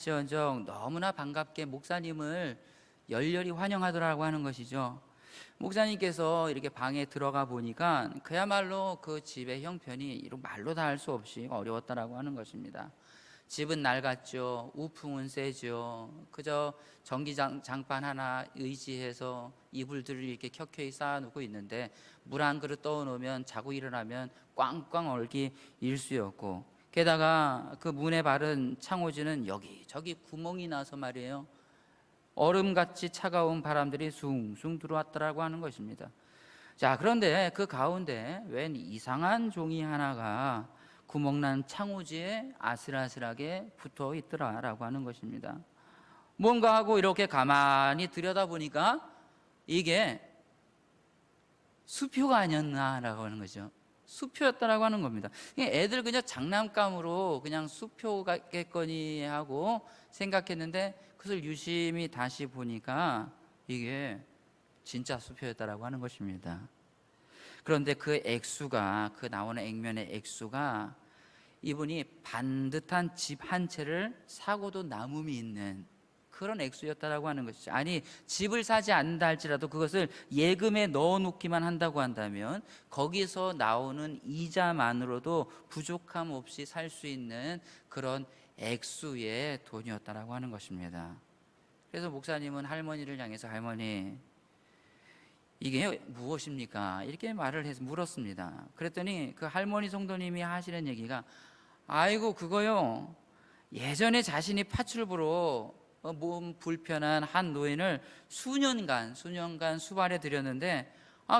시언정 너무나 반갑게 목사님을 열렬히 환영하더라고 하는 것이죠. 목사님께서 이렇게 방에 들어가 보니까 그야말로 그 집의 형편이 이런 말로 다 할 수 없이 어려웠다라고 하는 것입니다. 집은 낡았죠. 우풍은 세죠. 그저 전기장판 하나 의지해서 이불들을 이렇게 켜켜이 쌓아놓고 있는데 물 한 그릇 떠놓으면 자고 일어나면 꽝꽝 얼기 일쑤였고, 게다가 그 문에 바른 창호지는 여기저기 구멍이 나서 말이에요, 얼음같이 차가운 바람들이 숭숭 들어왔더라고 하는 것입니다. 자, 그런데 그 가운데 웬 이상한 종이 하나가 구멍난 창호지에 아슬아슬하게 붙어 있더라라고 하는 것입니다. 뭔가 하고 이렇게 가만히 들여다보니까 이게 수표가 아니었나라고 하는 거죠. 수표였다라고 하는 겁니다. 애들 그냥 장난감으로 그냥 수표겠거니 하고 생각했는데 그것을 유심히 다시 보니까 이게 진짜 수표였다라고 하는 것입니다. 그런데 그 액수가, 그 나오는 액면의 액수가 이분이 반듯한 집 한 채를 사고도 남음이 있는 그런 액수였다라고 하는 것이죠. 아니, 집을 사지 않는다 할지라도 그것을 예금에 넣어놓기만 한다고 한다면 거기서 나오는 이자만으로도 부족함 없이 살 수 있는 그런 액수의 돈이었다라고 하는 것입니다. 그래서 목사님은 할머니를 향해서, 할머니, 이게 무엇입니까? 이렇게 말을 해서 물었습니다. 그랬더니 그 할머니 성도님이 하시는 얘기가, 아이고 그거요, 예전에 자신이 파출부로 몸 불편한 한 노인을 수년간 수발해 드렸는데,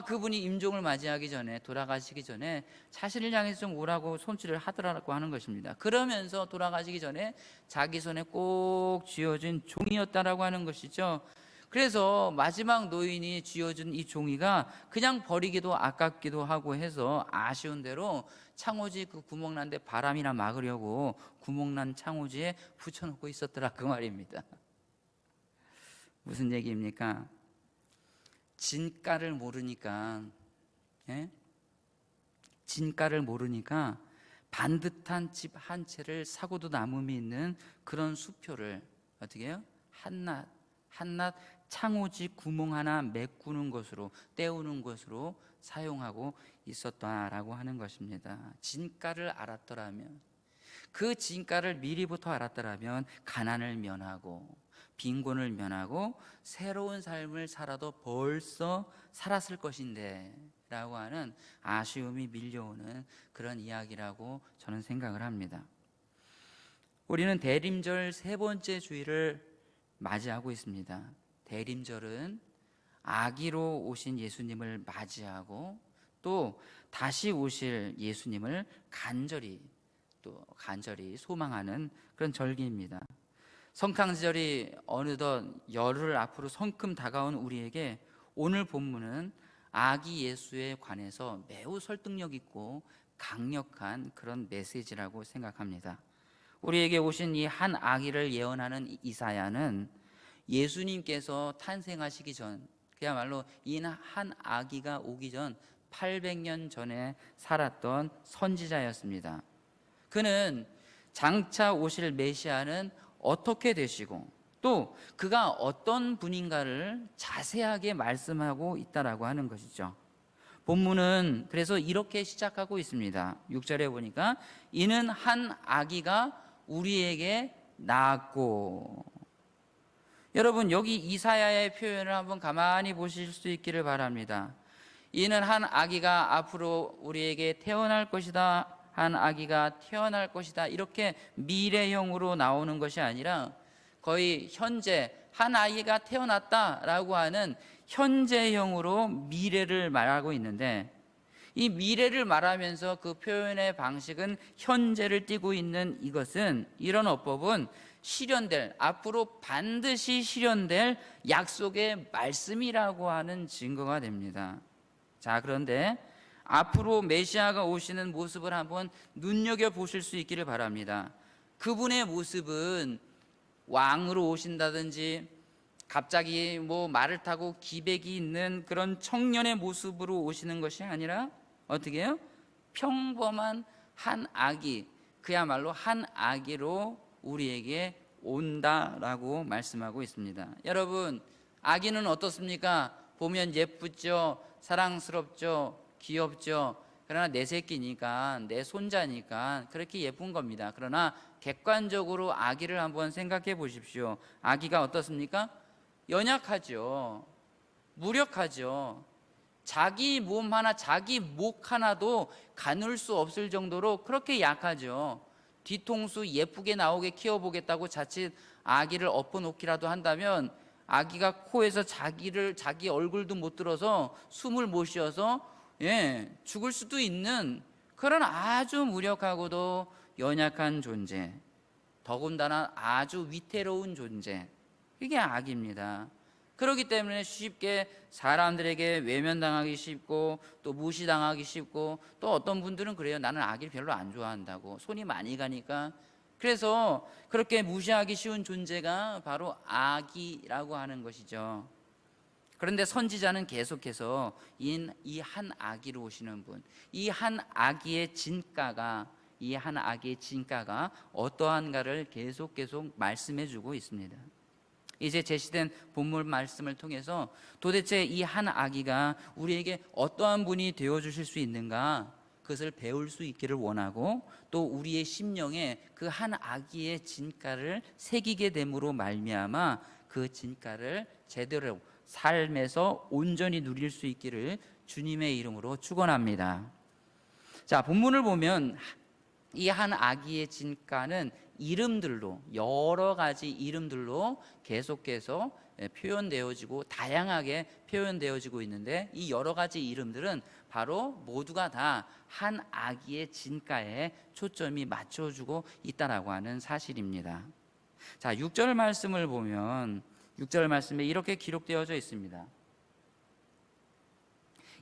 그분이 임종을 맞이하기 전에, 돌아가시기 전에 자신을 향해서 좀 오라고 손질을 하더라고 하는 것입니다. 그러면서 돌아가시기 전에 자기 손에 꼭 쥐어진 종이었다라고 하는 것이죠. 그래서 마지막 노인이 쥐어준 이 종이가 그냥 버리기도 아깝기도 하고 해서 아쉬운 대로 창호지 그 구멍난 데 바람이나 막으려고 구멍난 창호지에 붙여놓고 있었더라, 그 말입니다. 무슨 얘기입니까? 진가를 모르니까, 진가를 모르니까 반듯한 집 한 채를 사고도 남음이 있는 그런 수표를 어떻게 해요? 한낱 창호지 구멍 하나 메꾸는 것으로, 때우는 것으로 사용하고 있었다라고 하는 것입니다. 진가를 알았더라면, 그 진가를 미리부터 알았더라면 가난을 면하고 빈곤을 면하고 새로운 삶을 살아도 벌써 살았을 것인데 라고 하는 아쉬움이 밀려오는 그런 이야기라고 저는 생각을 합니다. 우리는 대림절 세 번째 주일을 맞이하고 있습니다. 대림절은 아기로 오신 예수님을 맞이하고 또 다시 오실 예수님을 간절히 소망하는 그런 절기입니다. 성탄절이 어느덧 열흘 앞으로 성큼 다가온 우리에게 오늘 본문은 아기 예수에 관해서 매우 설득력 있고 강력한 그런 메시지라고 생각합니다. 우리에게 오신 이 한 아기를 예언하는 이사야는 예수님께서 탄생하시기 전, 그야말로 이 한 아기가 오기 전 800년 전에 살았던 선지자였습니다. 그는 장차 오실 메시아는 어떻게 되시고 또 그가 어떤 분인가를 자세하게 말씀하고 있다라고 하는 것이죠. 본문은 그래서 이렇게 시작하고 있습니다. 6절에 보니까 이는 한 아기가 우리에게 낳았고, 여러분 여기 이사야의 표현을 한번 가만히 보실 수 있기를 바랍니다. 이는 한 아기가 앞으로 우리에게 태어날 것이다, 한 아기가 태어날 것이다, 이렇게 미래형으로 나오는 것이 아니라 거의 현재 한 아기가 태어났다라고 하는 현재형으로 미래를 말하고 있는데, 이 미래를 말하면서 그 표현의 방식은 현재를 띠고 있는 이것은, 이런 어법은 실현될, 앞으로 반드시 실현될 약속의 말씀이라고 하는 증거가 됩니다. 자, 그런데 앞으로 메시아가 오시는 모습을 한번 눈여겨보실 수 있기를 바랍니다. 그분의 모습은 왕으로 오신다든지 갑자기 말을 타고 기백이 있는 그런 청년의 모습으로 오시는 것이 아니라 어떻게 해요? 평범한 한 아기, 그야말로 한 아기로 우리에게 온다라고 말씀하고 있습니다. 여러분, 아기는 어떻습니까? 보면 예쁘죠, 사랑스럽죠, 귀엽죠. 그러나 내 새끼니까, 내 손자니까 그렇게 예쁜 겁니다. 그러나 객관적으로 아기를 한번 생각해 보십시오. 아기가 어떻습니까? 연약하죠, 무력하죠. 자기 몸 하나, 자기 목 하나도 가눌 수 없을 정도로 그렇게 약하죠. 뒤통수 예쁘게 나오게 키워보겠다고 자칫 아기를 엎어놓기라도 한다면 아기가 코에서 자기 얼굴도 못 들어서 숨을 못 쉬어서 죽을 수도 있는 그런 아주 무력하고도 연약한 존재, 더군다나 아주 위태로운 존재, 이게 아기입니다. 그렇기 때문에 쉽게 사람들에게 외면당하기 쉽고 또 무시당하기 쉽고, 또 어떤 분들은 그래요. 나는 아기를 별로 안 좋아한다고, 손이 많이 가니까. 그래서 그렇게 무시하기 쉬운 존재가 바로 아기라고 하는 것이죠. 그런데 선지자는 계속해서 이 한 아기로 오시는 분, 이 한 아기의 진가가 어떠한가를 계속 말씀해 주고 있습니다. 이제 제시된 본문 말씀을 통해서 도대체 이 한 아기가 우리에게 어떠한 분이 되어 주실 수 있는가, 그것을 배울 수 있기를 원하고, 또 우리의 심령에 그 한 아기의 진가를 새기게 됨으로 말미암아 그 진가를 제대로 삶에서 온전히 누릴 수 있기를 주님의 이름으로 축원합니다. 자, 본문을 보면 이 한 아기의 진가는 이름들로, 여러 가지 이름들로 계속해서 표현되어지고 다양하게 표현되어지고 있는데, 이 여러 가지 이름들은 바로 모두가 다 한 아기의 진가에 초점이 맞춰주고 있다라고 하는 사실입니다. 자, 6절 말씀을 보면 6절 말씀에 이렇게 기록되어져 있습니다.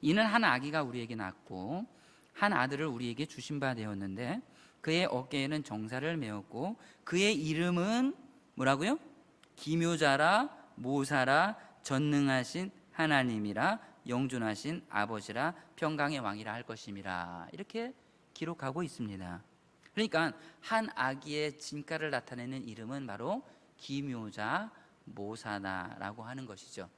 이는 한 아기가 우리에게 낳고 한 아들을 우리에게 주신 바 되었는데, 그의 어깨에는 정사를 메었고 그의 이름은 뭐라고요? 기묘자라, 모사라, 전능하신 하나님이라, 영존하신 아버지라, 평강의 왕이라 할 것임이라, 이렇게 기록하고 있습니다. 그러니까 한 아기의 진가를 나타내는 이름은 바로 기묘자, 모사다라고 하는 것이죠.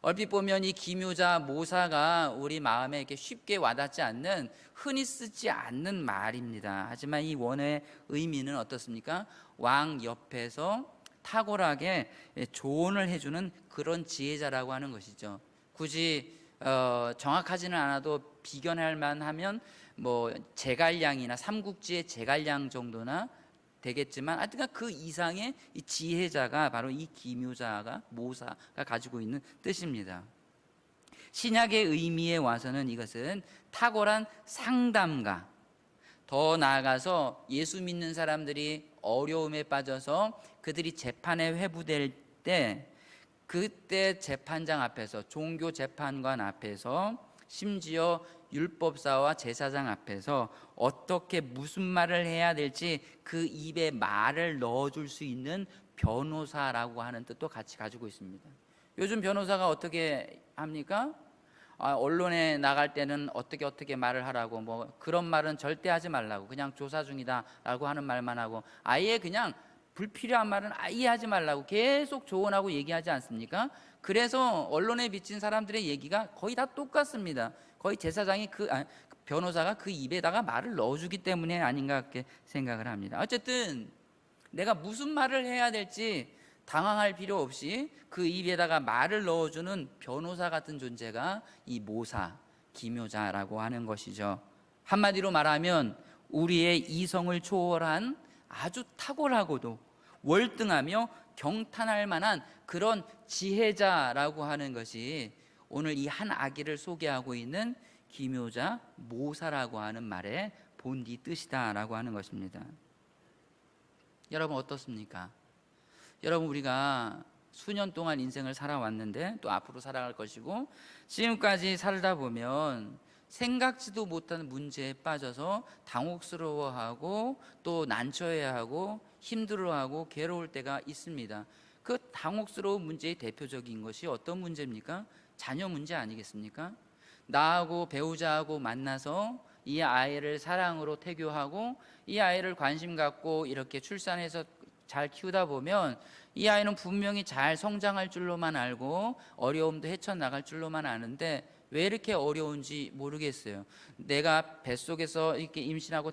얼핏 보면 이 기묘자, 모사가 우리 마음에 이렇게 쉽게 와닿지 않는, 흔히 쓰지 않는 말입니다. 하지만 이 원어의 의미는 어떻습니까? 왕 옆에서 탁월하게 조언을 해주는 그런 지혜자라고 하는 것이죠. 굳이 정확하지는 않아도 비견할 만하면 뭐 제갈량이나 삼국지의 제갈량 정도나 되겠지만, 하여튼 그 이상의 이 지혜자가 바로 이 기묘자가, 모사가 가지고 있는 뜻입니다. 신약의 의미에 와서는 이것은 탁월한 상담가, 더 나아가서 예수 믿는 사람들이 어려움에 빠져서 그들이 재판에 회부될 때, 그때 재판장 앞에서, 종교 재판관 앞에서, 심지어 율법사와 제사장 앞에서 어떻게 무슨 말을 해야 될지 그 입에 말을 넣어줄 수 있는 변호사라고 하는 뜻도 같이 가지고 있습니다. 요즘 변호사가 어떻게 합니까? 언론에 나갈 때는 어떻게 말을 하라고, 뭐 그런 말은 절대 하지 말라고, 그냥 조사 중이다 라고 하는 말만 하고, 아예 그냥 불필요한 말은 아예 하지 말라고 계속 조언하고 얘기하지 않습니까? 그래서 언론에 비친 사람들의 얘기가 거의 다 똑같습니다. 거의 제사장이 변호사가 그 입에다가 말을 넣어주기 때문에 아닌가 그렇게 생각을 합니다. 어쨌든 내가 무슨 말을 해야 될지 당황할 필요 없이 그 입에다가 말을 넣어주는 변호사 같은 존재가 이 모사, 기묘자라고 하는 것이죠. 한마디로 말하면 우리의 이성을 초월한 아주 탁월하고도 월등하며 경탄할 만한 그런 지혜자라고 하는 것이 오늘 이 한 아기를 소개하고 있는 기묘자, 모사라고 하는 말의 본디 뜻이다라고 하는 것입니다. 여러분 어떻습니까? 여러분, 우리가 수년 동안 인생을 살아왔는데 또 앞으로 살아갈 것이고, 지금까지 살다 보면 생각지도 못한 문제에 빠져서 당혹스러워하고 또 난처해하고 힘들어하고 괴로울 때가 있습니다. 그 당혹스러운 문제의 대표적인 것이 어떤 문제입니까? 자녀 문제 아니겠습니까? 나하고 배우자하고 만나서 이 아이를 사랑으로 태교하고 이 아이를 관심 갖고 이렇게 출산해서 잘 키우다 보면 이 아이는 분명히 잘 성장할 줄로만 알고 어려움도 헤쳐나갈 줄로만 아는데 왜 이렇게 어려운지 모르겠어요. 내가 뱃속에서 이렇게 임신하고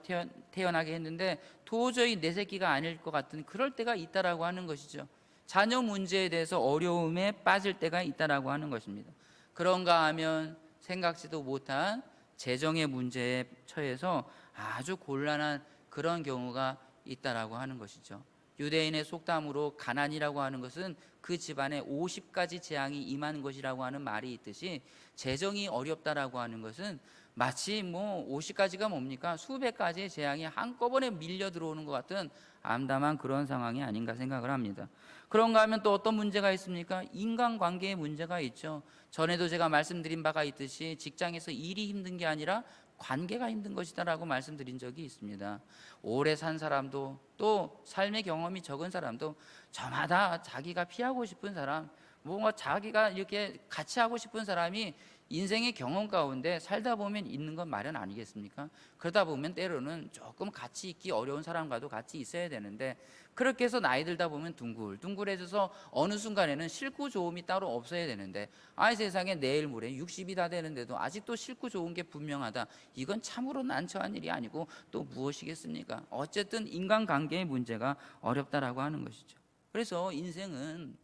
태어나게 했는데 도저히 내 새끼가 아닐 것 같은 그럴 때가 있다라고 하는 것이죠. 자녀 문제에 대해서 어려움에 빠질 때가 있다라고 하는 것입니다. 그런가 하면 생각지도 못한 재정의 문제에 처해서 아주 곤란한 그런 경우가 있다라고 하는 것이죠. 유대인의 속담으로 가난이라고 하는 것은 그 집안에 50가지 재앙이 임하는 것이라고 하는 말이 있듯이 재정이 어렵다라고 하는 것은 마치 50가지가 뭡니까? 수백 가지의 재앙이 한꺼번에 밀려 들어오는 것 같은 암담한 그런 상황이 아닌가 생각을 합니다. 그런가 하면 또 어떤 문제가 있습니까? 인간관계의 문제가 있죠. 전에도 제가 말씀드린 바가 있듯이 직장에서 일이 힘든 게 아니라 관계가 힘든 것이다라고 말씀드린 적이 있습니다. 오래 산 사람도 또 삶의 경험이 적은 사람도 저마다 자기가 피하고 싶은 사람, 뭔가 자기가 이렇게 같이 하고 싶은 사람이 인생의 경험 가운데 살다 보면 있는 건 마련 아니겠습니까? 그러다 보면 때로는 조금 같이 있기 어려운 사람과도 같이 있어야 되는데 그렇게 해서 나이 들다 보면 둥글둥글해져서 어느 순간에는 싫고 좋음이 따로 없어야 되는데 아이 세상에 내일 모레 60이 다 되는데도 아직도 싫고 좋은 게 분명하다. 이건 참으로 난처한 일이 아니고 또 무엇이겠습니까? 어쨌든 인간관계의 문제가 어렵다라고 하는 것이죠. 그래서 인생은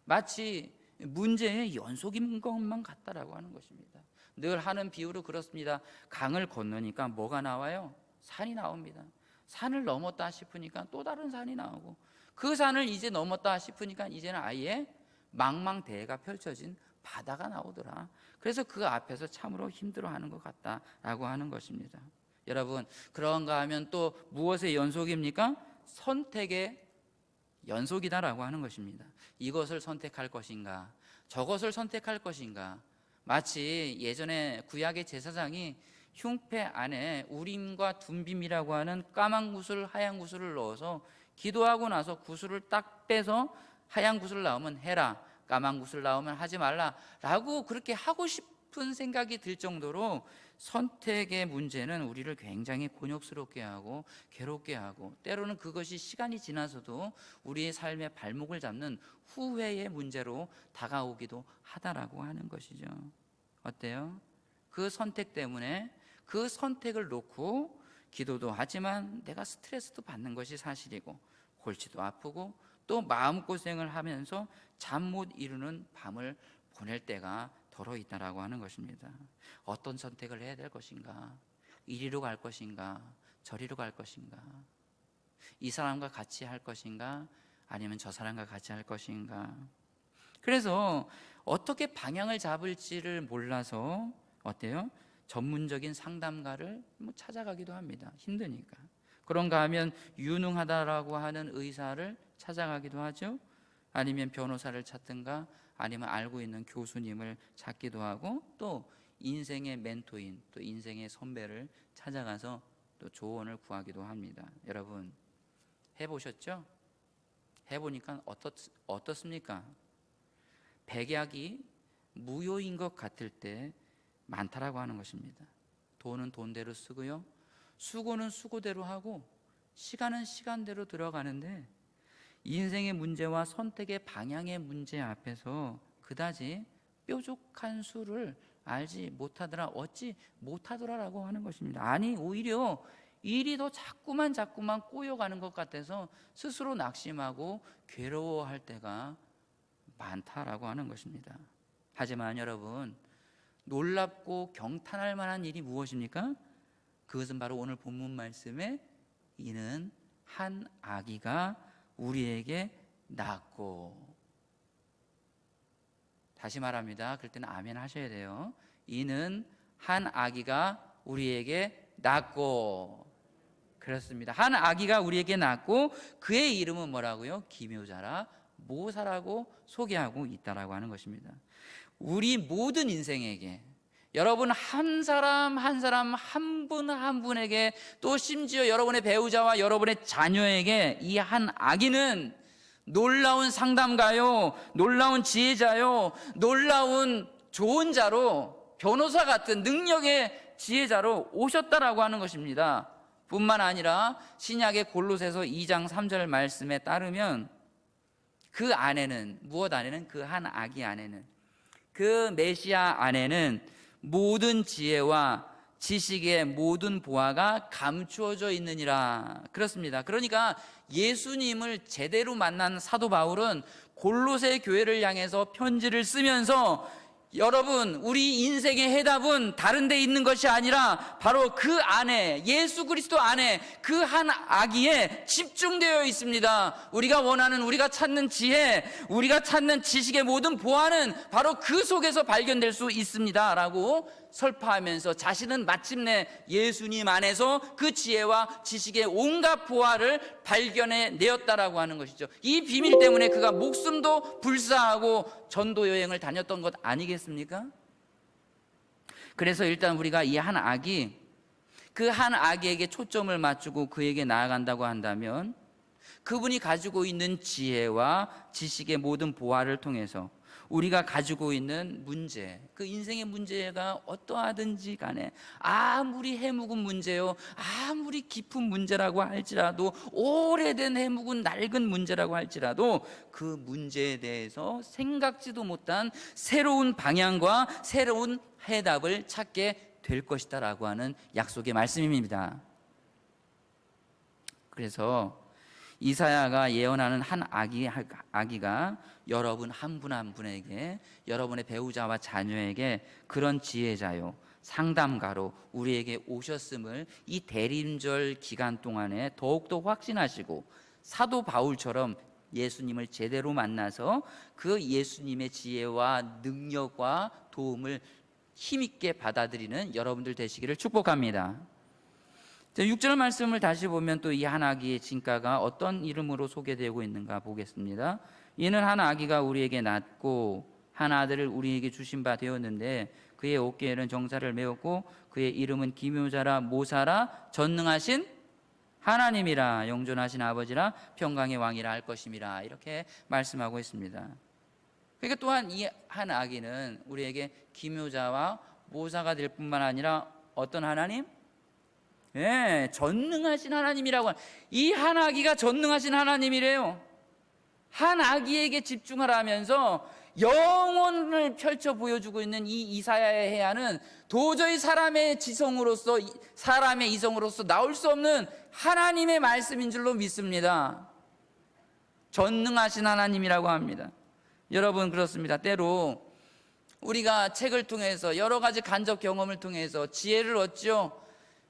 마치 문제의 연속인 것만 같다라고 하는 것입니다. 늘 하는 비유로 그렇습니다. 강을 건너니까 뭐가 나와요? 산이 나옵니다. 산을 넘었다 싶으니까 또 다른 산이 나오고 그 산을 이제 넘었다 싶으니까 이제는 아예 망망대해가 펼쳐진 바다가 나오더라. 그래서 그 앞에서 참으로 힘들어하는 것 같다라고 하는 것입니다. 여러분, 그런가 하면 또 무엇의 연속입니까? 선택의 연속이다라고 하는 것입니다. 이것을 선택할 것인가, 저것을 선택할 것인가. 마치 예전에 구약의 제사장이 흉패 안에 우림과 둠빔이라고 하는 까만 구슬, 하얀 구슬을 넣어서 기도하고 나서 구슬을 딱 빼서 하얀 구슬 나오면 해라, 까만 구슬 나오면 하지 말라 라고 그렇게 하고 싶은 생각이 들 정도로 선택의 문제는 우리를 굉장히 곤욕스럽게 하고 괴롭게 하고 때로는 그것이 시간이 지나서도 우리의 삶의 발목을 잡는 후회의 문제로 다가오기도 하다라고 하는 것이죠. 어때요? 그 선택 때문에 그 선택을 놓고 기도도 하지만 내가 스트레스도 받는 것이 사실이고 골치도 아프고 또 마음고생을 하면서 잠 못 이루는 밤을 보낼 때가 더러 있다라고 하는 것입니다. 어떤 선택을 해야 될 것인가? 이리로 갈 것인가? 저리로 갈 것인가? 이 사람과 같이 할 것인가? 아니면 저 사람과 같이 할 것인가? 그래서 어떻게 방향을 잡을지를 몰라서 어때요? 전문적인 상담가를 찾아가기도 합니다. 힘드니까. 그런가 하면 유능하다라고 하는 의사를 찾아가기도 하죠. 아니면 변호사를 찾든가 아니면 알고 있는 교수님을 찾기도 하고 또 인생의 멘토인 또 인생의 선배를 찾아가서 또 조언을 구하기도 합니다. 여러분 해보셨죠? 해보니까 어떻습니까? 백약이 무효인 것 같을 때 많다라고 하는 것입니다. 돈은 돈대로 쓰고요, 수고는 수고대로 하고 시간은 시간대로 들어가는데 인생의 문제와 선택의 방향의 문제 앞에서 그다지 뾰족한 수를 알지 못하더라, 얻지 못하더라라고 하는 것입니다. 아니 오히려 일이 더 자꾸만 꼬여가는 것 같아서 스스로 낙심하고 괴로워할 때가 많다라고 하는 것입니다. 하지만 여러분, 놀랍고 경탄할 만한 일이 무엇입니까? 그것은 바로 오늘 본문 말씀에 이는 한 아기가 우리에게 낳았고, 다시 말합니다. 그럴 때는 아멘 하셔야 돼요. 이는 한 아기가 우리에게 낳았고, 그렇습니다. 한 아기가 우리에게 낳았고 그의 이름은 뭐라고요? 기묘자라 모사라고 소개하고 있다라고 하는 것입니다. 우리 모든 인생에게, 여러분 한 사람 한 분 한 분에게, 또 심지어 여러분의 배우자와 여러분의 자녀에게 이 한 아기는 놀라운 상담가요, 놀라운 지혜자요, 놀라운 좋은 자로, 변호사 같은 능력의 지혜자로 오셨다라고 하는 것입니다. 뿐만 아니라 신약의 골로새서 2장 3절 말씀에 따르면 그 안에는, 무엇 안에는? 그 한 아기 안에는, 그 메시아 안에는 모든 지혜와 지식의 모든 보화가 감추어져 있느니라. 그렇습니다. 그러니까 예수님을 제대로 만난 사도 바울은 골로새 교회를 향해서 편지를 쓰면서 여러분, 우리 인생의 해답은 다른 데 있는 것이 아니라 바로 그 안에, 예수 그리스도 안에 그 한 아기에 집중되어 있습니다. 우리가 원하는, 우리가 찾는 지혜, 우리가 찾는 지식의 모든 보화는 바로 그 속에서 발견될 수 있습니다 라고 설파하면서 자신은 마침내 예수님 안에서 그 지혜와 지식의 온갖 보화를 발견해 내었다라고 하는 것이죠. 이 비밀 때문에 그가 목숨도 불사하고 전도 여행을 다녔던 것 아니겠습니까? 그래서 일단 우리가 이 한 아기, 그 한 아기에게 초점을 맞추고 그에게 나아간다고 한다면 그분이 가지고 있는 지혜와 지식의 모든 보화를 통해서 우리가 가지고 있는 문제, 그 인생의 문제가 어떠하든지 간에 아무리 해묵은 문제요, 아무리 깊은 문제라고 할지라도, 오래된 해묵은 낡은 문제라고 할지라도 그 문제에 대해서 생각지도 못한 새로운 방향과 새로운 해답을 찾게 될 것이다 라고 하는 약속의 말씀입니다. 그래서 이사야가 예언하는 한 아기가 여러분 한 분 한 분에게, 여러분의 배우자와 자녀에게 그런 지혜자요, 상담가로 우리에게 오셨음을 이 대림절 기간 동안에 더욱더 확신하시고, 사도 바울처럼 예수님을 제대로 만나서 그 예수님의 지혜와 능력과 도움을 힘있게 받아들이는 여러분들 되시기를 축복합니다. 6절 말씀을 다시 보면 또 이 한 아기의 진가가 어떤 이름으로 소개되고 있는가 보겠습니다. 이는 한 아기가 우리에게 낳고 한 아들을 우리에게 주신 바 되었는데 그의 어깨에는 정사를 메었고 그의 이름은 기묘자라, 모사라, 전능하신 하나님이라, 영존하신 아버지라, 평강의 왕이라 할 것임이라, 이렇게 말씀하고 있습니다. 그러니까 또한 이 한 아기는 우리에게 기묘자와 모사가 될 뿐만 아니라 어떤 하나님? 예, 전능하신 하나님이라고. 이 한 아기가 전능하신 하나님이래요. 한 아기에게 집중하라면서 영혼을 펼쳐 보여주고 있는 이 이사야의 해안은 도저히 사람의 지성으로서, 사람의 이성으로서 나올 수 없는 하나님의 말씀인 줄로 믿습니다. 전능하신 하나님이라고 합니다. 여러분, 그렇습니다. 때로 우리가 책을 통해서 여러 가지 간접 경험을 통해서 지혜를 얻죠.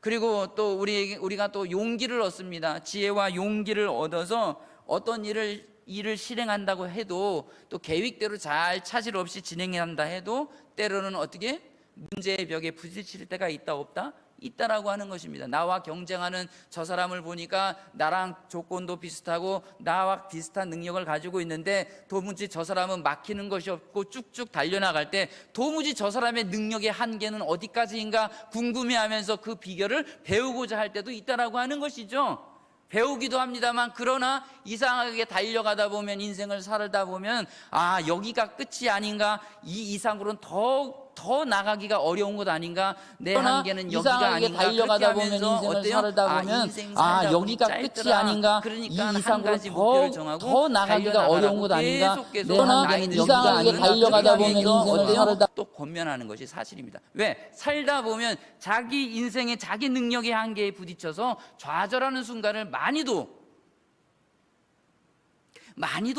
그리고 또 우리가 또 용기를 얻습니다. 지혜와 용기를 얻어서 어떤 일을 실행한다고 해도, 또 계획대로 잘 차질 없이 진행한다 해도 때로는 어떻게 문제의 벽에 부딪힐 때가 있다 없다? 있다라고 하는 것입니다. 나와 경쟁하는 저 사람을 보니까 나랑 조건도 비슷하고 나와 비슷한 능력을 가지고 있는데 도무지 저 사람은 막히는 것이 없고 쭉쭉 달려나갈 때 도무지 저 사람의 능력의 한계는 어디까지인가 궁금해하면서 그 비결을 배우고자 할 때도 있다라고 하는 것이죠. 배우기도 합니다만, 그러나 이상하게 달려가다 보면, 인생을 살다 보면, 아, 여기가 끝이 아닌가, 이 이상으로는 더 나가기가 어려운 것 아닌가, 내 한계는 여기가 아닌가, 달려가다 보면 인생을 살다 보면 여기가 끝이 아닌가, 그러니까 이 이상으로 더 나가기가 어려운 것 아닌가, 내 한계는 여기가 아닌가, 달려가다 보면 인생을 살다 또 권면하는 것이 사실입니다. 왜? 살다 보면 자기 인생의 자기 능력의 한계에 부딪혀서 좌절하는 순간을 많이도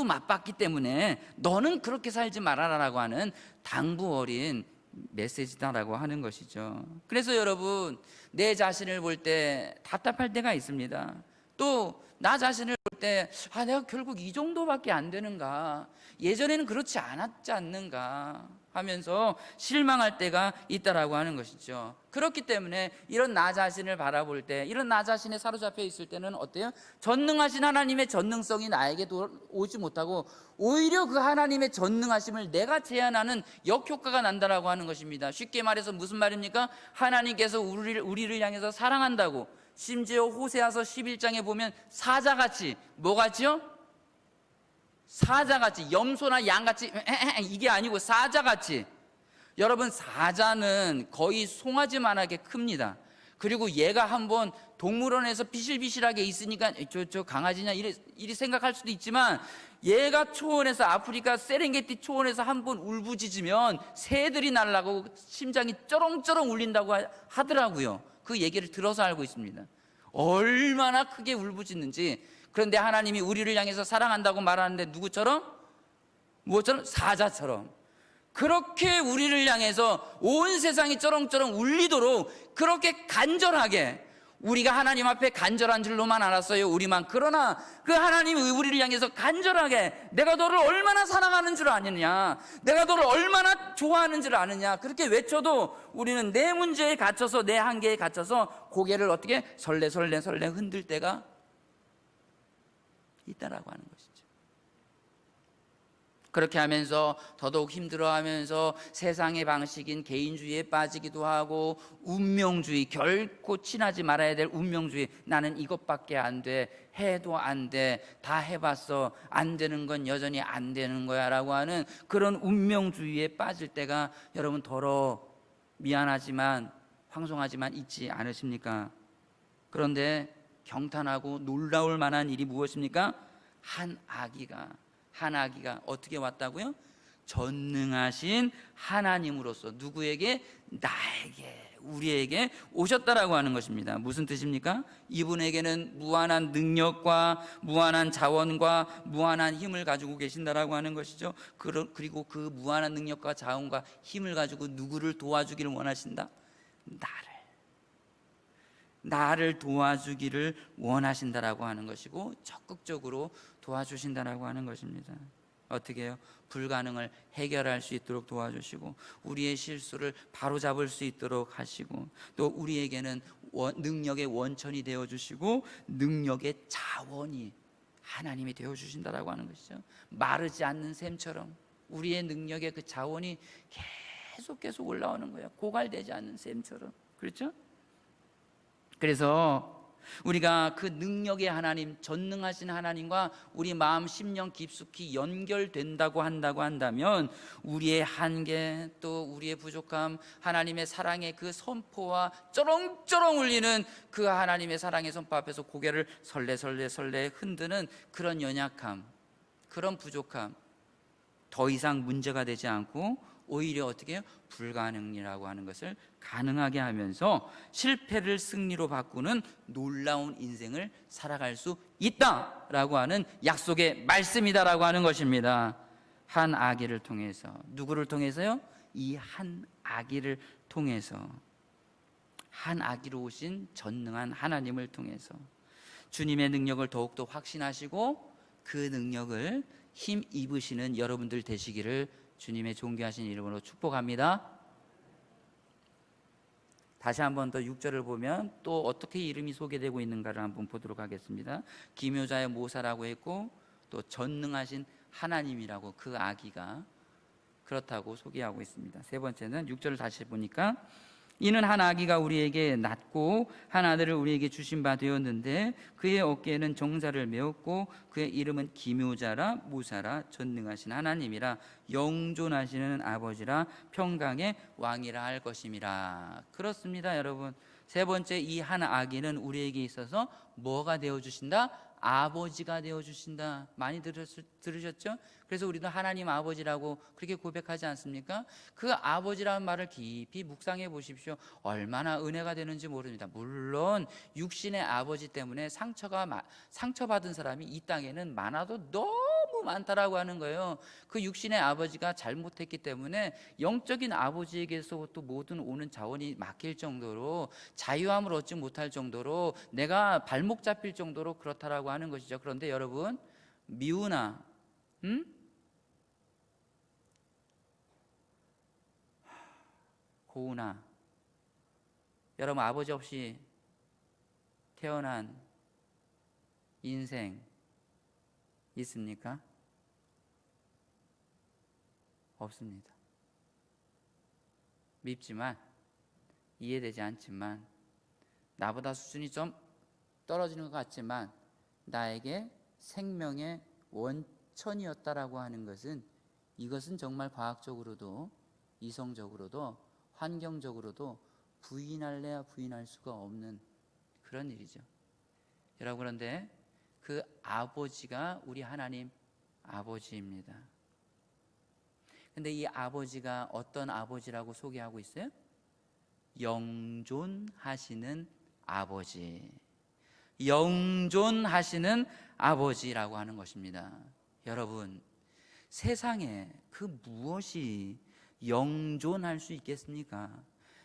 맛봤기 때문에 너는 그렇게 살지 말아라라고 하는 당부 어린 메시지다라고 하는 것이죠. 그래서 여러분, 내 자신을 볼 때 답답할 때가 있습니다. 또 나 자신을 볼 때 내가 결국 이 정도밖에 안 되는가, 예전에는 그렇지 않았지 않는가 하면서 실망할 때가 있다라고 하는 것이죠. 그렇기 때문에 이런 나 자신을 바라볼 때, 이런 나 자신에 사로잡혀 있을 때는 어때요? 전능하신 하나님의 전능성이 나에게 오지 못하고 오히려 그 하나님의 전능하심을 내가 제한하는 역효과가 난다라고 하는 것입니다. 쉽게 말해서 무슨 말입니까? 하나님께서 우리를 향해서 사랑한다고, 심지어 호세아서 11장에 보면 사자같이, 뭐같이요? 사자같이, 염소나 양같이 이게 아니고 사자같이. 여러분, 사자는 거의 송아지만하게 큽니다. 그리고 얘가 한번 동물원에서 비실비실하게 있으니까 저 강아지냐 이리 생각할 수도 있지만, 얘가 초원에서, 아프리카 세렝게티 초원에서 한번 울부짖으면 새들이 날아가고 심장이 쩌렁쩌렁 울린다고 하더라고요. 그 얘기를 들어서 알고 있습니다. 얼마나 크게 울부짖는지. 그런데 하나님이 우리를 향해서 사랑한다고 말하는데 누구처럼? 무엇처럼? 사자처럼. 그렇게 우리를 향해서 온 세상이 쩌렁쩌렁 울리도록 그렇게 간절하게, 우리가 하나님 앞에 간절한 줄로만 알았어요, 우리만. 그러나 그 하나님이 우리를 향해서 간절하게 내가 너를 얼마나 사랑하는 줄 아느냐, 내가 너를 얼마나 좋아하는 줄 아느냐, 그렇게 외쳐도 우리는 내 문제에 갇혀서, 내 한계에 갇혀서 고개를 어떻게 설레설레 흔들 때가 있다라고 하는 것이죠. 그렇게 하면서 더더욱 힘들어하면서 세상의 방식인 개인주의에 빠지기도 하고, 운명주의, 결코 친하지 말아야 될 운명주의, 나는 이것밖에 안 돼, 해도 안 돼, 다 해봤어, 안 되는 건 여전히 안 되는 거야 라고 하는 그런 운명주의에 빠질 때가 여러분 더러 미안하지만 황송하지만 있지 않으십니까? 그런데 경탄하고 놀라울 만한 일이 무엇입니까? 한 아기가 어떻게 왔다고요? 전능하신 하나님으로서 누구에게? 나에게, 우리에게 오셨다라고 하는 것입니다. 무슨 뜻입니까? 이분에게는 무한한 능력과 무한한 자원과 무한한 힘을 가지고 계신다라고 하는 것이죠. 그리고 그 무한한 능력과 자원과 힘을 가지고 누구를 도와주기를 원하신다? 나를 도와주기를 원하신다라고 하는 것이고, 적극적으로 도와주신다라고 하는 것입니다. 어떻게 해요? 불가능을 해결할 수 있도록 도와주시고, 우리의 실수를 바로잡을 수 있도록 하시고, 또 우리에게는 능력의 원천이 되어주시고 능력의 자원이 하나님이 되어주신다라고 하는 것이죠. 마르지 않는 샘처럼 우리의 능력의 그 자원이 계속 올라오는 거예요. 고갈되지 않는 샘처럼. 그렇죠? 그래서 우리가 그 능력의 하나님, 전능하신 하나님과 우리 마음 심령 깊숙이 연결된다고 한다면, 우리의 한계, 또 우리의 부족함, 하나님의 사랑의 그 선포와 쩌렁쩌렁 울리는 그 하나님의 사랑의 선포 앞에서 고개를 설레 흔드는 그런 연약함, 그런 부족함, 더 이상 문제가 되지 않고 오히려 어떻게 해요? 불가능이라고 하는 것을 가능하게 하면서 실패를 승리로 바꾸는 놀라운 인생을 살아갈 수 있다라고 하는 약속의 말씀이다라고 하는 것입니다. 한 아기를 통해서. 누구를 통해서요? 이 한 아기를 통해서. 한 아기로 오신 전능한 하나님을 통해서 주님의 능력을 더욱더 확신하시고 그 능력을 힘 입으시는 여러분들 되시기를 주님의 존귀하신 이름으로 축복합니다. 다시 한번 더 6절을 보면 또 어떻게 이름이 소개되고 있는가를 한번 보도록 하겠습니다. 기묘자의 모사라고 했고, 또 전능하신 하나님이라고 그 아기가 그렇다고 소개하고 있습니다. 세 번째는 6절을 다시 보니까, 이는 한 아기가 우리에게 낳고 한 아들을 우리에게 주신 바 되었는데 그의 어깨에는 정사를 메었고 그의 이름은 기묘자라, 모사라, 전능하신 하나님이라, 영존하시는 아버지라, 평강의 왕이라 할 것임이라. 그렇습니다, 여러분. 세 번째, 이 한 아기는 우리에게 있어서 뭐가 되어주신다? 아버지가 되어주신다. 많이 들으셨죠? 그래서 우리도 하나님 아버지라고 그렇게 고백하지 않습니까? 그 아버지라는 말을 깊이 묵상해 보십시오. 얼마나 은혜가 되는지 모릅니다. 물론 육신의 아버지 때문에 상처받은 사람이 이 땅에는 많아도 너무 많다라고 하는 거예요. 그 육신의 아버지가 잘못했기 때문에 영적인 아버지에게서부터 모든 오는 자원이 막힐 정도로, 자유함을 얻지 못할 정도로, 내가 발목 잡힐 정도로 그렇다라고 하는 것이죠. 그런데 여러분, 미우나 고우나, 여러분 아버지 없이 태어난 인생 있습니까? 없습니다. 밉지만, 이해되지 않지만, 나보다 수준이 좀 떨어지는 것 같지만 나에게 생명의 원천이었다라고 하는 것은, 이것은 정말 과학적으로도 이성적으로도 환경적으로도 부인할래야 부인할 수가 없는 그런 일이죠. 여러분, 그런데 그 아버지가 우리 하나님 아버지입니다. 근데 이 아버지가 어떤 아버지라고 소개하고 있어요? 영존하시는 아버지, 영존하시는 아버지라고 하는 것입니다. 여러분, 세상에 그 무엇이 영존할 수 있겠습니까?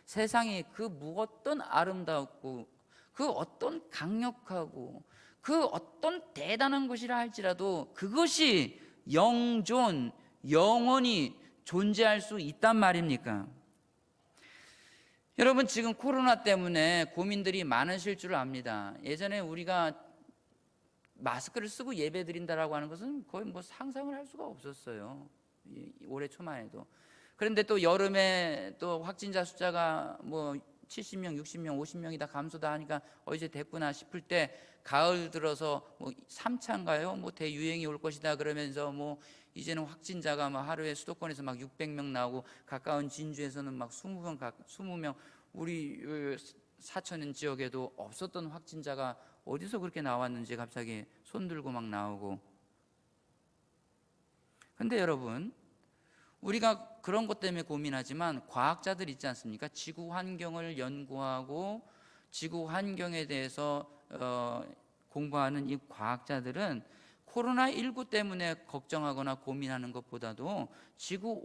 세상에 그 무엇던 아름답고 그 어떤 강력하고 그 어떤 대단한 것이라 할지라도 그것이 영존, 영원히 존재할 수 있단 말입니까? 여러분, 지금 코로나 때문에 고민들이 많으실 줄 압니다. 예전에 우리가 마스크를 쓰고 예배 드린다라고 하는 것은 거의 뭐 상상을 할 수가 없었어요. 올해 초만 해도. 그런데 또 여름에 또 확진자 숫자가 뭐 70명, 60명, 50명이 다 감소다 하니까 이제 됐구나 싶을 때 가을 들어서 뭐 3차인가요? 뭐 대유행이 올 것이다 그러면서 뭐 이제는 확진자가 막 하루에 수도권에서 막 600명 나오고 가까운 진주에서는 막 20명 우리 사천 지역에도 없었던 확진자가 어디서 그렇게 나왔는지 갑자기 손 들고 막 나오고. 근데 여러분, 우리가 그런 것 때문에 고민하지만 과학자들 있지 않습니까? 지구 환경을 연구하고 지구 환경에 대해서 공부하는 이 과학자들은 코로나19 때문에 걱정하거나 고민하는 것보다도 지구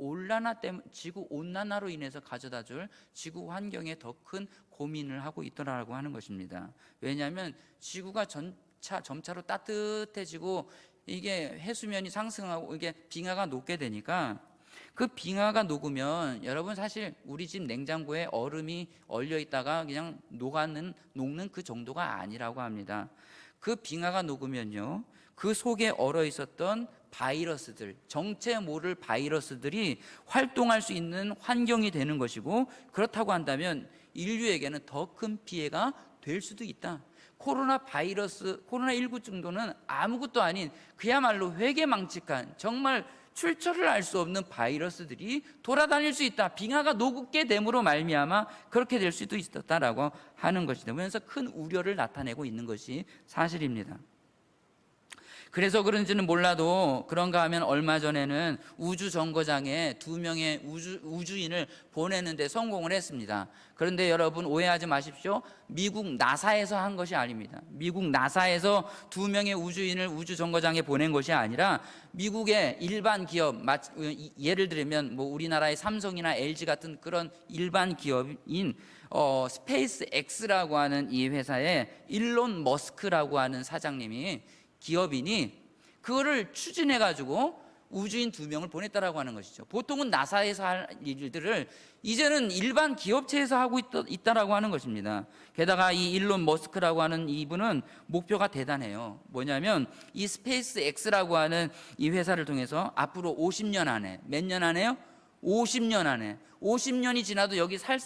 온난화로 인해서 가져다 줄 지구 환경에 더 큰 고민을 하고 있더라고 하는 것입니다. 왜냐하면 지구가 점차로 따뜻해지고 이게 해수면이 상승하고 이게 빙하가 녹게 되니까, 그 빙하가 녹으면 여러분, 사실 우리 집 냉장고에 얼음이 얼려 있다가 그냥 녹는 그 정도가 아니라고 합니다. 그 빙하가 녹으면요, 그 속에 얼어 있었던 바이러스들, 정체 모를 바이러스들이 활동할 수 있는 환경이 되는 것이고, 그렇다고 한다면 인류에게는 더 큰 피해가 될 수도 있다. 코로나19 정도는 아무것도 아닌 그야말로 회개망측한, 정말 출처를 알 수 없는 바이러스들이 돌아다닐 수 있다. 빙하가 녹게 됨으로 말미암아 그렇게 될 수도 있었다라고 하는 것이다. 그래서 큰 우려를 나타내고 있는 것이 사실입니다. 그래서 그런지는 몰라도 그런가 하면 얼마 전에는 우주 정거장에 2명의 우주인을 보내는데 성공을 했습니다. 그런데 여러분, 오해하지 마십시오. 미국 나사에서 한 것이 아닙니다. 미국 나사에서 2명의 우주인을 우주 정거장에 보낸 것이 아니라 미국의 일반 기업, 예를 들면 뭐 우리나라의 삼성이나 LG 같은 그런 일반 기업인 스페이스 X라고 하는 이 회사의 일론 머스크라고 하는 사장님이, 기업인이 그거를 추진해가지고 우주인 2명을 보냈다라고 하는 것이죠. 보통은 나사에서 할 일들을 이제는 일반 기업체에서 하고 있다라고 하는 것입니다. 게다가 이 일론 머스크라고 하는 이분은 목표가 대단해요. 뭐냐면 이 스페이스 X라고 하는 이 회사를 통해서 앞으로 50년 안에, 몇 년 안에요? 50년 안에, 50년이 지나도 여기 살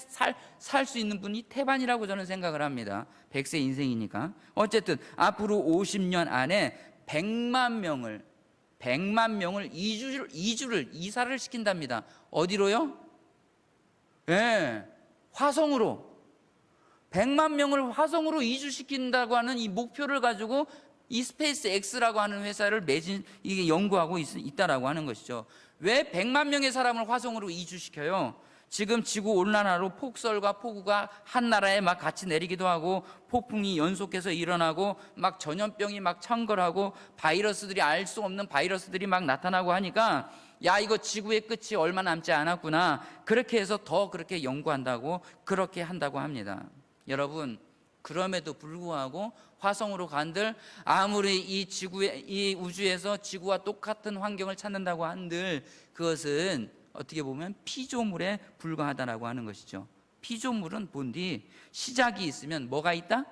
수 있는 분이 태반이라고 저는 생각을 합니다. 100세 인생이니까. 어쨌든 앞으로 50년 안에 100만 명을 이사를 시킨답니다. 어디로요? 화성으로. 100만 명을 화성으로 이주시킨다고 하는 이 목표를 가지고 이 스페이스 X라고 하는 회사를 이게 연구하고 있다라고 하는 것이죠. 왜 100만 명의 사람을 화성으로 이주시켜요? 지금 지구 온난화로 폭설과 폭우가 한 나라에 막 같이 내리기도 하고, 폭풍이 연속해서 일어나고, 막 전염병이 막 창궐하고, 바이러스들이 알 수 없는 바이러스들이 막 나타나고 하니까, 야, 이거 지구의 끝이 얼마 남지 않았구나. 그렇게 해서 더 그렇게 연구한다고, 그렇게 한다고 합니다. 여러분, 그럼에도 불구하고 화성으로 간들 아무리 이 우주에서 지구와 똑같은 환경을 찾는다고 한들 그것은 어떻게 보면 피조물에 불과하다라고 하는 것이죠. 피조물은 본디 시작이 있으면 뭐가 있다?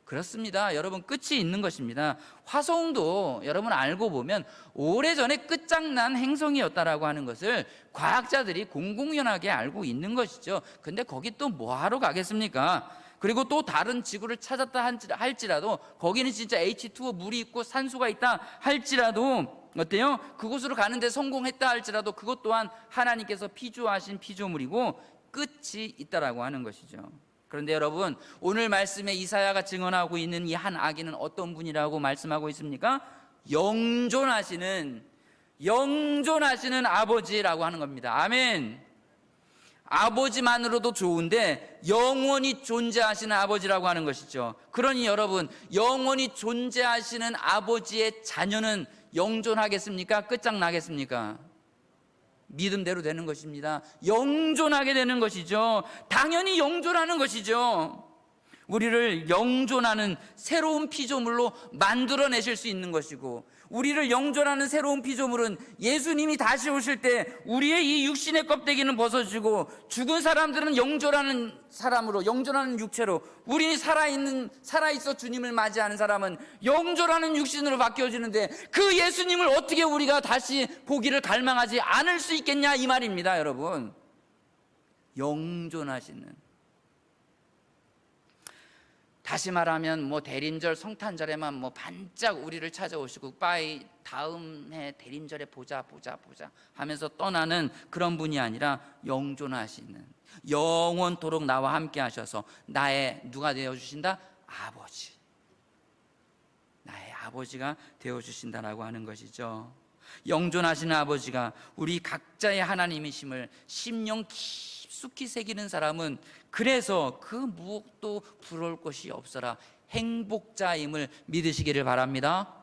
그렇습니다. 여러분, 끝이 있는 것입니다. 화성도 여러분 알고 보면 오래전에 끝장난 행성이었다라고 하는 것을 과학자들이 공공연하게 알고 있는 것이죠. 근데 거기 또 뭐하러 가겠습니까? 그리고 또 다른 지구를 찾았다 할지라도 거기는 진짜 H2O 물이 있고 산소가 있다 할지라도 어때요? 그곳으로 가는데 성공했다 할지라도 그것 또한 하나님께서 피조하신 피조물이고 끝이 있다라고 하는 것이죠. 그런데 여러분, 오늘 말씀에 이사야가 증언하고 있는 이 한 아기는 어떤 분이라고 말씀하고 있습니까? 영존하시는 아버지라고 하는 겁니다. 아멘. 아버지만으로도 좋은데 영원히 존재하시는 아버지라고 하는 것이죠. 그러니 여러분, 영원히 존재하시는 아버지의 자녀는 영존하겠습니까? 끝장나겠습니까? 믿음대로 되는 것입니다. 영존하게 되는 것이죠. 당연히 영존하는 것이죠. 우리를 영존하는 새로운 피조물로 만들어내실 수 있는 것이고, 우리를 영존하는 새로운 피조물은 예수님이 다시 오실 때 우리의 이 육신의 껍데기는 벗어지고, 죽은 사람들은 영존하는 사람으로, 영존하는 육체로, 우리 살아있어 주님을 맞이하는 사람은 영존하는 육신으로 바뀌어지는데, 그 예수님을 어떻게 우리가 다시 보기를 갈망하지 않을 수 있겠냐, 이 말입니다. 여러분, 영존하시는, 다시 말하면 대림절 성탄절에만 반짝 우리를 찾아오시고 빠이 다음 해 대림절에 보자 하면서 떠나는 그런 분이 아니라 영존하시는, 영원토록 나와 함께 하셔서 나의 누가 되어주신다? 아버지, 나의 아버지가 되어주신다라고 하는 것이죠. 영존하시는 아버지가 우리 각자의 하나님이심을 심령 깊숙이 새기는 사람은 그래서 그 무엇도 부러울 것이 없어라 행복자임을 믿으시기를 바랍니다.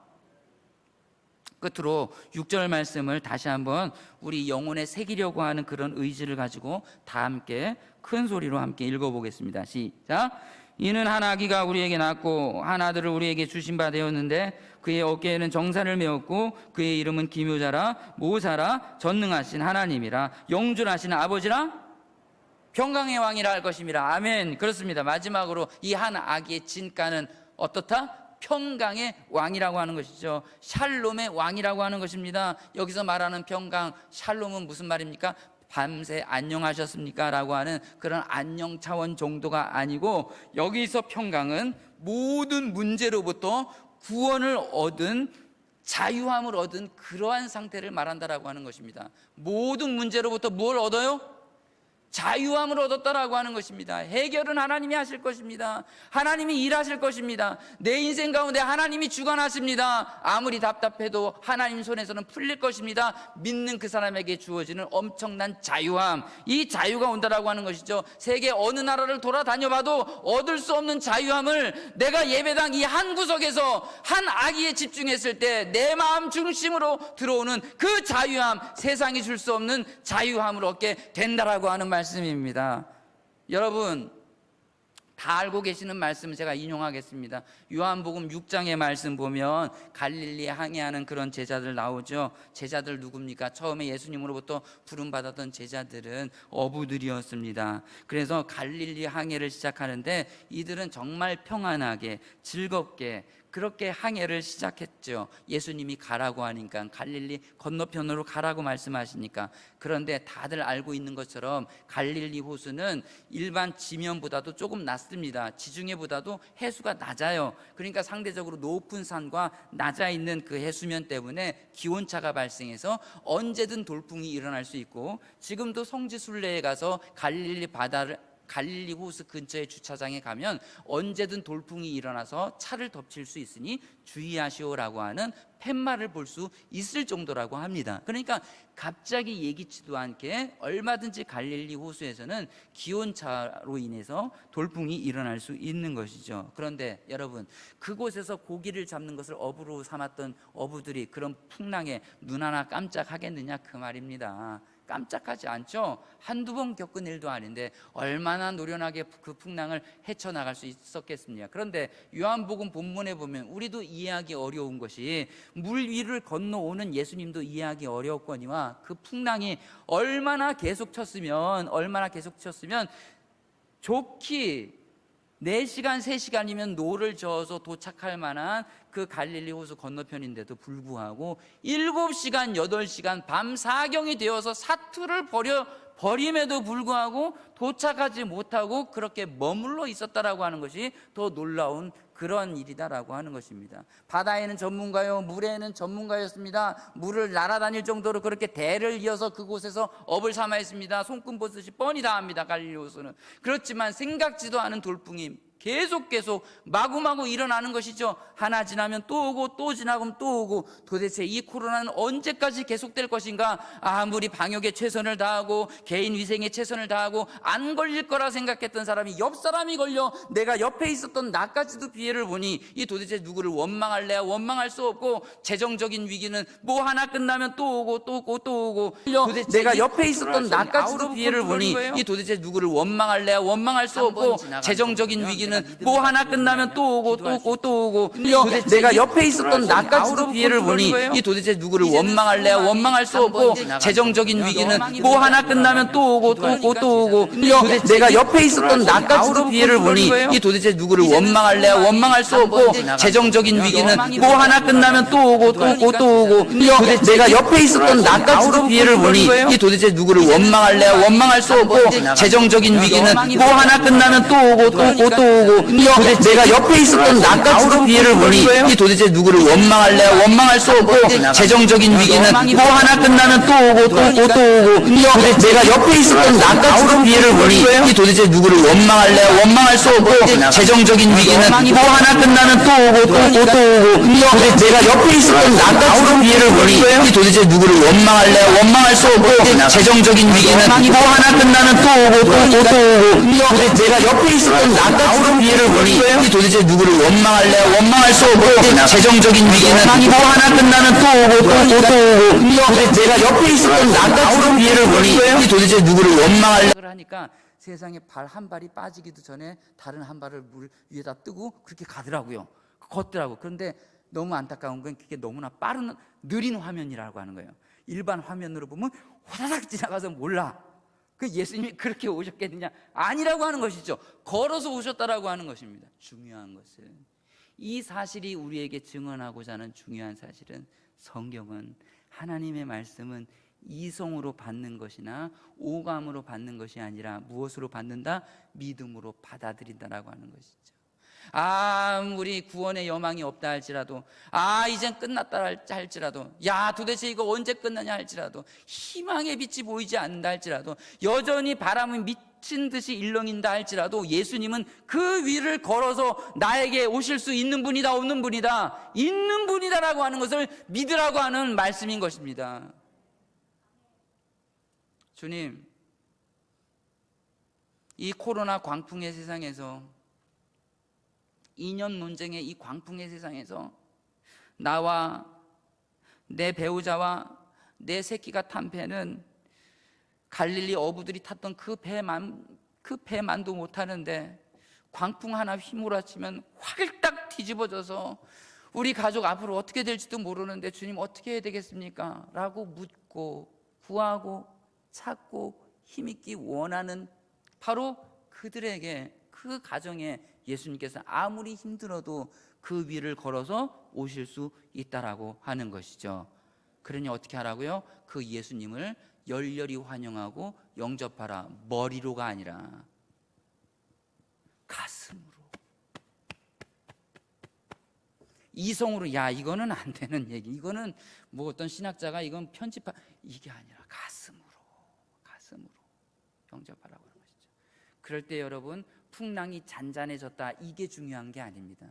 끝으로 6절 말씀을 다시 한번 우리 영혼에 새기려고 하는 그런 의지를 가지고 다 함께 큰 소리로 함께 읽어보겠습니다. 시작. 이는 한 아기가 우리에게 낳고 한 아들을 우리에게 주신 바 되었는데 그의 어깨에는 정사를 메었고 그의 이름은 기묘자라 모사라 전능하신 하나님이라 영존하신 아버지라 평강의 왕이라 할 것입니다. 아멘. 그렇습니다. 마지막으로 이 한 아기의 진가는 어떻다? 평강의 왕이라고 하는 것이죠. 샬롬의 왕이라고 하는 것입니다. 여기서 말하는 평강, 샬롬은 무슨 말입니까? 밤새 안녕하셨습니까? 라고 하는 그런 안녕 차원 정도가 아니고, 여기서 평강은 모든 문제로부터 구원을 얻은, 자유함을 얻은 그러한 상태를 말한다라고 하는 것입니다. 모든 문제로부터 뭘 얻어요? 자유함을 얻었다라고 하는 것입니다. 해결은 하나님이 하실 것입니다. 하나님이 일하실 것입니다. 내 인생 가운데 하나님이 주관하십니다. 아무리 답답해도 하나님 손에서는 풀릴 것입니다. 믿는 그 사람에게 주어지는 엄청난 자유함, 이 자유가 온다라고 하는 것이죠. 세계 어느 나라를 돌아다녀봐도 얻을 수 없는 자유함을 내가 예배당 이 한 구석에서 한 아기에 집중했을 때 내 마음 중심으로 들어오는 그 자유함, 세상이 줄 수 없는 자유함을 얻게 된다라고 하는 말씀입니다. 여러분, 다 알고 계시는 말씀 제가 인용하겠습니다. 요한복음 6장의 말씀 보면 갈릴리에 항해하는 그런 제자들 나오죠. 제자들 누굽니까? 처음에 예수님으로부터 부름받았던 제자들은 어부들이었습니다. 그래서 갈릴리 항해를 시작하는데 이들은 정말 평안하게 즐겁게 그렇게 항해를 시작했죠. 예수님이 가라고 하니까, 갈릴리 건너편으로 가라고 말씀하시니까. 그런데 다들 알고 있는 것처럼 갈릴리 호수는 일반 지면보다도 조금 낮습니다. 지중해보다도 해수가 낮아요. 그러니까 상대적으로 높은 산과 낮아 있는 그 해수면 때문에 기온차가 발생해서 언제든 돌풍이 일어날 수 있고, 지금도 성지 순례에 가서 갈릴리 호수 근처의 주차장에 가면 언제든 돌풍이 일어나서 차를 덮칠 수 있으니 주의하시오라고 하는 팻말을 볼 수 있을 정도라고 합니다. 그러니까 갑자기 예기치도 않게 얼마든지 갈릴리 호수에서는 기온차로 인해서 돌풍이 일어날 수 있는 것이죠. 그런데 여러분, 그곳에서 고기를 잡는 것을 업으로 삼았던 어부들이 그런 풍랑에 눈 하나 깜짝하겠느냐 그 말입니다. 깜짝하지 않죠. 한두 번 겪은 일도 아닌데 얼마나 노련하게 그 풍랑을 헤쳐나갈 수 있었겠습니까? 그런데 요한복음 본문에 보면 우리도 이해하기 어려운 것이, 물 위를 건너오는 예수님도 이해하기 어려웠거니와 그 풍랑이 얼마나 계속 쳤으면 좋기 4시간, 3시간이면 노를 저어서 도착할 만한 그 갈릴리 호수 건너편인데도 불구하고 7시간, 8시간 밤 사경이 되어서 사투를 버림에도 불구하고 도착하지 못하고 그렇게 머물러 있었다라고 하는 것이 더 놀라운 그런 일이다라고 하는 것입니다. 바다에는 전문가요, 물에는 전문가였습니다. 물을 날아다닐 정도로 그렇게 대를 이어서 그곳에서 업을 삼아했습니다. 손금 보듯이 뻔히 다합니다. 갈릴리 호수는. 그렇지만 생각지도 않은 돌풍이 계속 마구마구 일어나는 것이죠. 하나 지나면 또 오고 또 지나면 또 오고, 도대체 이 코로나는 언제까지 계속될 것인가? 아무리 방역에 최선을 다하고 개인 위생에 최선을 다하고 안 걸릴 거라 생각했던 사람이 옆 사람이 걸려 내가 옆에 있었던 나까지도 피해를 보니 이 도대체 누구를 원망할래야 원망할 수 없고, 재정적인 위기는 뭐 하나 끝나면 또 오고 또 오고 또 오고, 도대체 내가 옆에 있었던 나까지도 피해를 보니 이 도대체 누구를 원망할래야 원망할 수 없고, 재정적인 위기는 뭐 하나 끝나면 또 오고 또 오고 또 오고, 내가 옆에 있었던 나까지도 피해를 보니 이 도대체 누구를 원망할래야 원망할 수 없고, 재정적인 위기는 뭐 하나 끝나면 또 오고 또 오고 또 오고, 내가 옆에 있었던 나까지도 피해를 보니 이 도대체 누구를 원망할래야 원망할 수 없고, 재정적인 위기는 뭐 하나 끝나면 또 오고 또 오고 또 오고, 내가 옆에 있었던 나까지도 피해를 보니 이 도대체 누구를 원망할래야 원망할 수 없고, 재정적인 위기는 뭐 하나 끝나면 또 오고 또 오고 또 오고, 내가 옆에 있었던 나까지도 피해를 보니 이 도대체 누구를 원망할래야 원망할 수 없고, 재정적인 위기는 뭐 하나 끝나면 또 오고 또 오고 또 오고, 내가 옆에 있었던 나까지도 피해를 보니 이 도대체 누구를 원망할래야 원망할 수 없고, 재정적인 위기는 뭐 하나 끝나면 또 오고 또 오고 또 오고, 내가 옆에 있었던 나까지도 피해를 보니 이 도대체 누구를 원망할래야 원망할 수 없고, 재정적인 위기는 뭐 하나 끝나면 또 오고 또 오고 또 오고, 내가 옆에 있었던 나까지도 피해를 보니 이 도대체 누구를 원망할래야 원망할 수 없고, 재정적인 위기는 뭐 하나 끝나면 또 오고 또 오고 또 오고, 내가 옆에 있었던 나까지도 피해를 보니 이 도대체 누구를 원망할래 하니까 세상에 발 한 발이 빠지기도 전에 다른 한 발을 물 위에다 뜨고 그렇게 가더라고요. 걷더라고. 그런데 너무 안타까운 건 그게 너무나 느린 화면이라고 하는 거예요. 일반 화면으로 보면 호다닥 지나가서 몰라. 그 예수님이 그렇게 오셨겠느냐? 아니라고 하는 것이죠. 걸어서 오셨다라고 하는 것입니다. 중요한 것은 이 사실이 우리에게 증언하고자 하는 중요한 사실은, 성경은, 하나님의 말씀은 이성으로 받는 것이나 오감으로 받는 것이 아니라 무엇으로 받는다? 믿음으로 받아들인다라고 하는 것이죠. 아무리 구원의 여망이 없다 할지라도, 이젠 끝났다 할지라도, 도대체 이거 언제 끝나냐 할지라도, 희망의 빛이 보이지 않는다 할지라도, 여전히 바람은 미친 듯이 일렁인다 할지라도, 예수님은 그 위를 걸어서 나에게 오실 수 있는 분이다 없는 분이다? 있는 분이다라고 하는 것을 믿으라고 하는 말씀인 것입니다. 주님, 이 코로나 광풍의 세상에서, 2년 논쟁의 이 광풍의 세상에서 나와 내 배우자와 내 새끼가 탄 배는 갈릴리 어부들이 탔던 그 배만도 못하는데, 광풍 하나 휘몰아치면 활딱 뒤집어져서 우리 가족 앞으로 어떻게 될지도 모르는데 주님 어떻게 해야 되겠습니까? 라고 묻고 구하고 찾고 힘있기 원하는 바로 그들에게, 그 가정에 예수님께서 아무리 힘들어도 그 위를 걸어서 오실 수 있다라고 하는 것이죠. 그러니 어떻게 하라고요? 그 예수님을 열렬히 환영하고 영접하라. 머리로가 아니라 가슴으로, 이성으로. 이거는 안 되는 얘기, 이거는 뭐 어떤 신학자가 이건 이게 아니라 가슴으로 영접하라고 하는 것이죠. 그럴 때 여러분, 풍랑이 잔잔해졌다, 이게 중요한 게 아닙니다.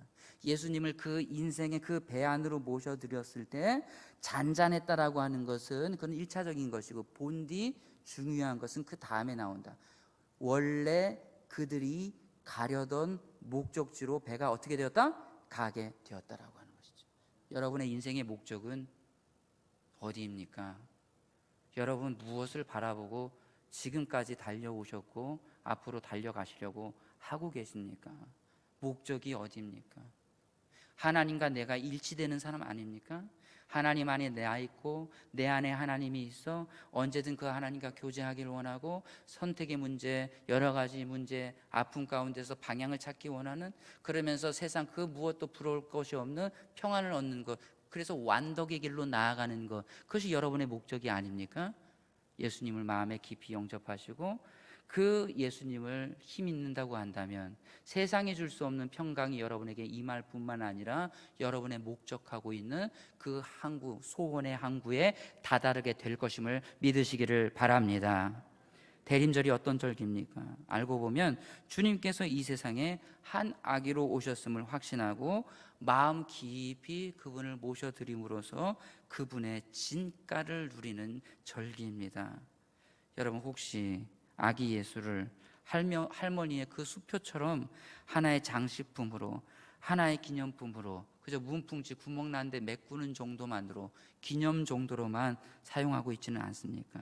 예수님을 그 인생의 그 배 안으로 모셔드렸을 때 잔잔했다라고 하는 것은 그건 1차적인 것이고, 본디 중요한 것은 그 다음에 나온다. 원래 그들이 가려던 목적지로 배가 어떻게 되었다? 가게 되었다라고 하는 것이죠. 여러분의 인생의 목적은 어디입니까? 여러분 무엇을 바라보고 지금까지 달려오셨고 앞으로 달려가시려고 하고 계십니까? 목적이 어디입니까? 하나님과 내가 일치되는 사람 아닙니까? 하나님 안에 내가 있고 내 안에 하나님이 있어 언제든 그 하나님과 교제하기를 원하고, 선택의 문제, 여러 가지 문제, 아픔 가운데서 방향을 찾기 원하는, 그러면서 세상 그 무엇도 부러울 것이 없는 평안을 얻는 것, 그래서 완덕의 길로 나아가는 것, 그것이 여러분의 목적이 아닙니까? 예수님을 마음에 깊이 영접하시고 그 예수님을 힘 있는다고 한다면 세상에 줄 수 없는 평강이 여러분에게 임할 뿐만 아니라 여러분의 목적하고 있는 그 항구, 소원의 항구에 다다르게 될 것임을 믿으시기를 바랍니다. 대림절이 어떤 절기입니까? 알고 보면 주님께서 이 세상에 한 아기로 오셨음을 확신하고 마음 깊이 그분을 모셔드림으로써 그분의 진가를 누리는 절기입니다. 여러분 혹시 아기 예수를 할머니의 그 수표처럼 하나의 장식품으로, 하나의 기념품으로, 그저 문풍지 구멍 난데 메꾸는 정도만으로, 기념 정도로만 사용하고 있지는 않습니까?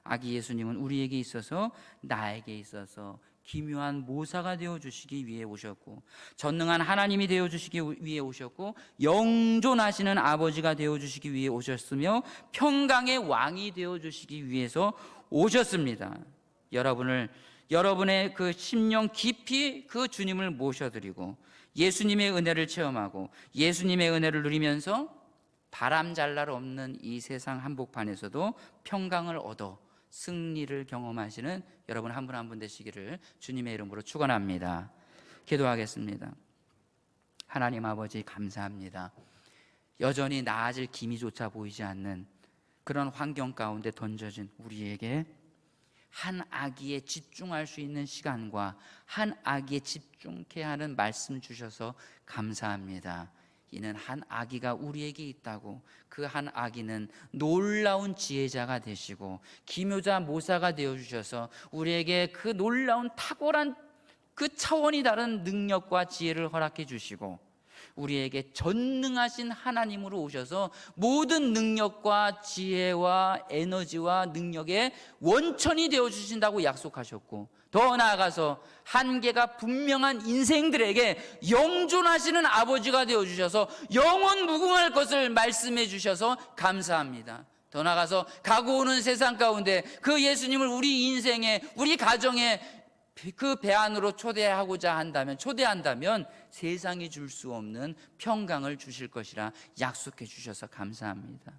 아기 예수님은 우리에게 있어서, 나에게 있어서 기묘한 모사가 되어주시기 위해 오셨고, 전능한 하나님이 되어주시기 위해 오셨고, 영존하시는 아버지가 되어주시기 위해 오셨으며 평강의 왕이 되어주시기 위해서 오셨습니다. 여러분의 그 심령 깊이 그 주님을 모셔드리고 예수님의 은혜를 체험하고 예수님의 은혜를 누리면서 바람잘 날 없는 이 세상 한복판에서도 평강을 얻어 승리를 경험하시는 여러분 한 분 한 분 되시기를 주님의 이름으로 축원합니다. 기도하겠습니다. 하나님 아버지 감사합니다. 여전히 나아질 기미조차 보이지 않는 그런 환경 가운데 던져진 우리에게 한 아기에 집중할 수 있는 시간과 한 아기에 집중해야 하는 말씀 주셔서 감사합니다. 이는 한 아기가 우리에게 있다고, 그 한 아기는 놀라운 지혜자가 되시고 기묘자 모사가 되어주셔서 우리에게 그 놀라운 탁월한 그 차원이 다른 능력과 지혜를 허락해 주시고 우리에게 전능하신 하나님으로 오셔서 모든 능력과 지혜와 에너지와 능력의 원천이 되어주신다고 약속하셨고, 더 나아가서 한계가 분명한 인생들에게 영존하시는 아버지가 되어주셔서 영원 무궁할 것을 말씀해 주셔서 감사합니다. 더 나아가서 가고 오는 세상 가운데 그 예수님을 우리 인생에, 우리 가정에 그 배 안으로 초대한다면 세상이 줄 수 없는 평강을 주실 것이라 약속해 주셔서 감사합니다.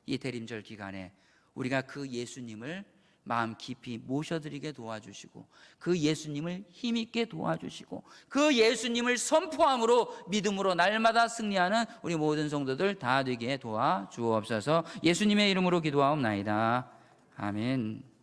이 대림절 기간에 우리가 그 예수님을 마음 깊이 모셔드리게 도와주시고 그 예수님을 힘있게 도와주시고 그 예수님을 선포함으로 믿음으로 날마다 승리하는 우리 모든 성도들 다 되게 도와주옵소서. 예수님의 이름으로 기도하옵나이다. 아멘.